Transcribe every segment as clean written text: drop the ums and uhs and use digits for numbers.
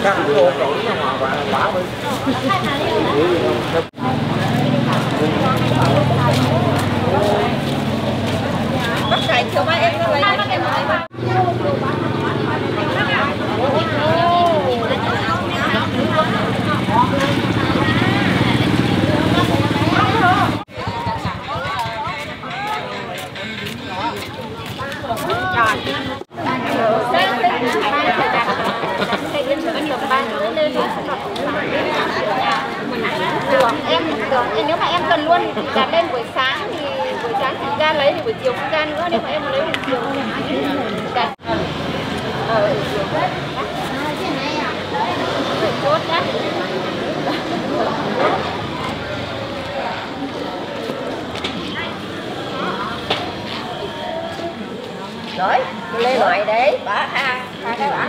Bác chạy chiều mai em ra lấy em lấy. Nếu mà em cần luôn thì đặt lên buổi sáng thì ra lấy, thì buổi chiều cũng ra nữa, nếu mà em lấy buổi chiều đặt chốt nhá. Rồi, lên loại đấy, bả cái bả.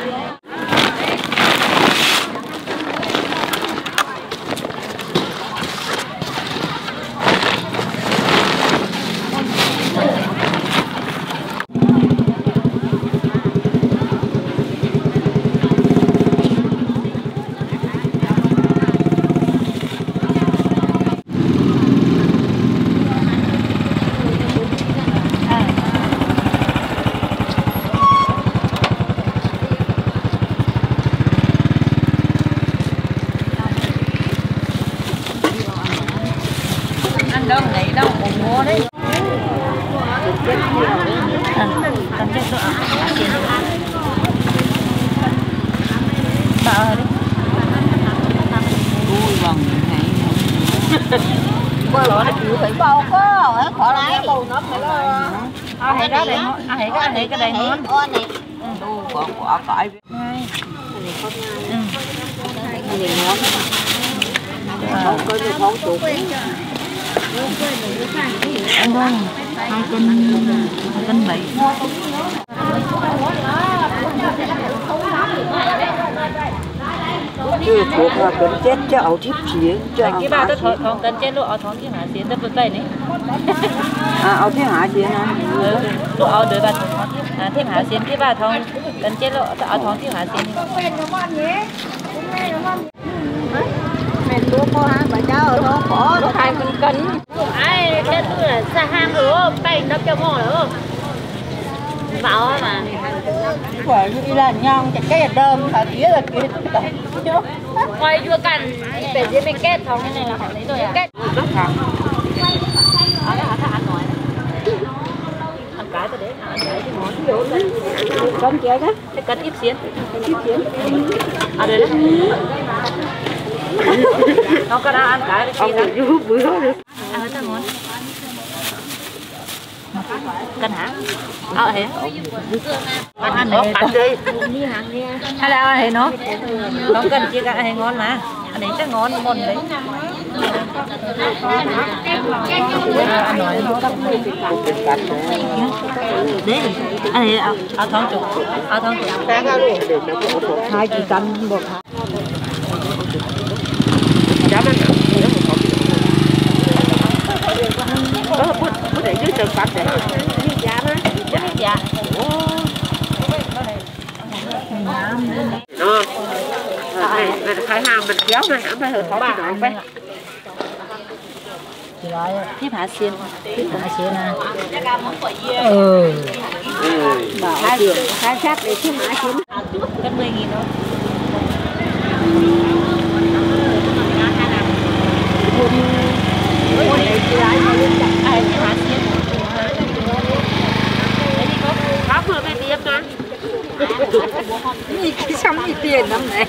Đâu này đâu còn mua đấy. Sợ đấy. Ui vòng này. Qua lọ nó chịu phải bao có, khỏi lái bầu nó phải lo. Hay đó đây, hay cái đây ngon. Này. Còn quả cải. Này ngon. Không có được không chuột. Ăn ngon, 2 cân 7. Chứ chuột là cân chết cho ảo thiếp chiến. Cái bà tôi thong cân chết luôn, ảo thong cái hả chiến tôi tay này. Ảo thiếp hả chiến hả? Đồ ảo đời bà thong thêm hả chiến cái bà thong cân chết luôn, ảo thong cái hả chiến. Mẹ tôi có hai bà cháu ở đó có 2 cân. Ai thế tôi là xa ham nữa, tay đắp cho ngon nữa. Bảo mà. Quả như là nhong chặt cái đơm thả tía là kia. Quay chưa cần để dưới mình kết thong cái này là phải lấy rồi à? Kết. Rất thẳng. Ở đó ăn nói. Ăn cái tôi đấy, ăn cái thì món. Con kia đó. Cái cân ít xiên. À đây đấy. Nó có đang ăn cái ông cứ bữa đó được. Ăn cái ngon. Cân hả? Thế. Ăn này ăn đi. Hay là ăn nó? Không cần chia cả hay ngon mà. Ăn đấy chắc ngon món đấy. Ăn nói nó đấy. Ăn đấy áo thong chục. Áo thong chục. 2 cân một hả? Đó là bút để dưới tường bắp để dạ đó. Dạ. Khai hàng mình kéo này hãng phải hợp bà ăn phải. Thiếp hả xiên. Thiếp hả xiên à. Bảo khai sát để thiếp hả xiên. Cân 10.000 thôi. Xong thì tiền năm này.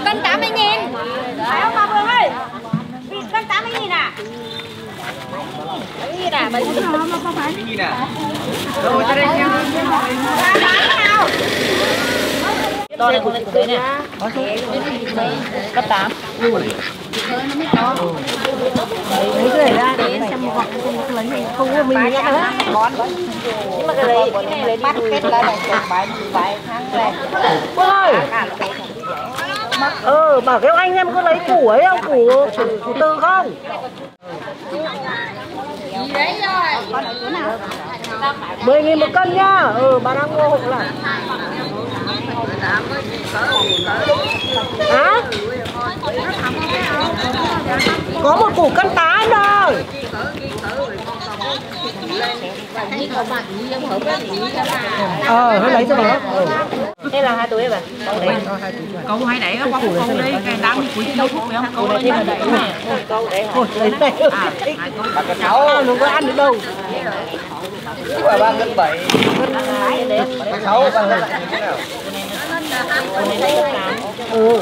Cân 80.000. Phải không bà Vương ơi? Cân 80.000 à? 80.000 à? 70.000 à? Rồi ra đây nha. Nào. Đo này của đấy nè. Cấp 8. Lấy cái này ra để xem một gọt lấy này không có mình nhá hết. Ngon quá. Nhưng mà cái này lấy bắt kết là bài tháng này. Ôi. Bảo kêu anh em có lấy củ ấy không? Củ Tư không? Gì đấy rồi. 10.000 một cân nhá. Bà đang mua hộ là. củ cân tá rồi. Nó lấy cho nó. Đây là 2 túi bà. Câu hay đẩy nó câu đi, cái đắng của chị thuốc không câu đây là đẩy nè. Câu để lấy đây. Cháu nó có ăn được đâu. Bà 3 cân 7. 6 3 cân lại thế nào? Ừ.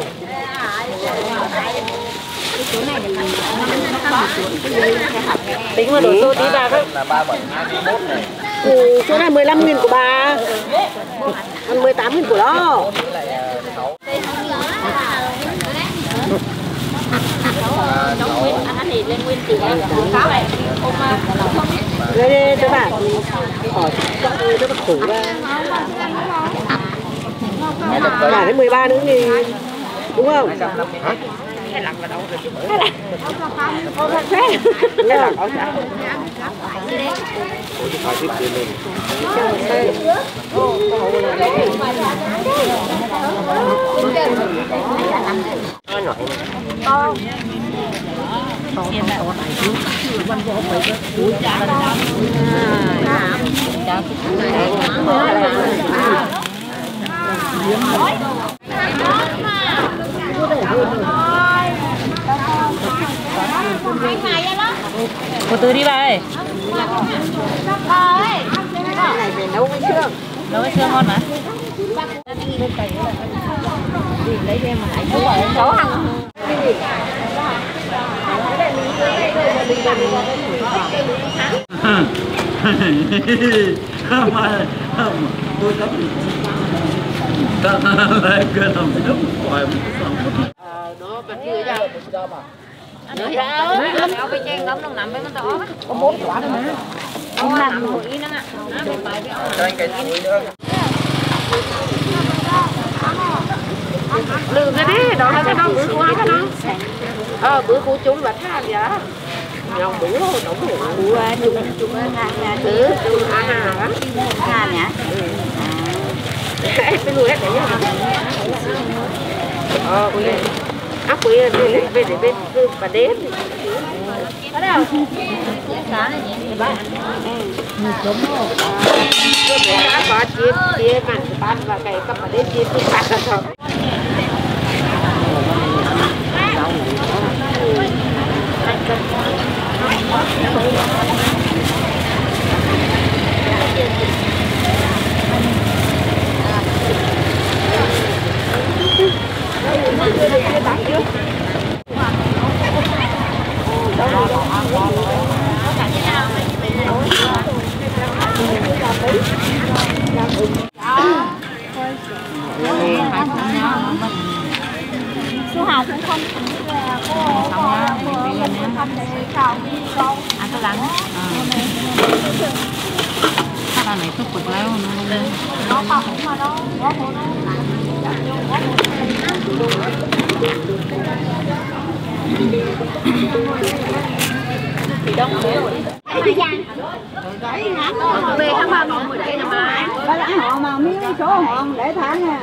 Tính mà đổi tô tí bà không? Là 37 21 này. Ừ, chỗ này 15.000 của bà. Còn 18.000 của nó. Anh thì lên nguyên tỷ em cáo này. Đây cho bà. Hỏi cho bà khổ ra. Bà đến 13 nữa thì đúng không? Cái lặng vào đâu rồi chứ. Một túi đi bà ơi. Này phải nấu với xương. Nấu với xương ngon mà. Lấy em mà hãy cháu hàng. Tôi tắm ta lại cái làm đúng hoài Nó cần chưa ra. Nó cái chen ngấm nó nằm với nó to. Có 4 quả thôi mà. Ông làm một ý nữa ạ. Cho anh cái túi nữa. Lường cái đấy, đó là cái đó bữa quá cái đó. Bữa của chúng là tha vậy. Nhau bữa tổng hiểu. Bữa chúng hàng bữa chúng hàng lắm. Hàng nhá. Cái nuôi hết đấy nhá. Bữa áp bữa về để bà đến. Có đâu? Sáng này nhỉ? Bà. Đã có chia mặn bán và cái cấp bà đến chia cũng bán rồi. Số Hào cũng không ăn cái lắng. Cái này thuốc bực léo Nó không mà đâu. Về tháng 3 mùng 10 đây mà. Ba lãi họ mà miếng số họ để tháng nè.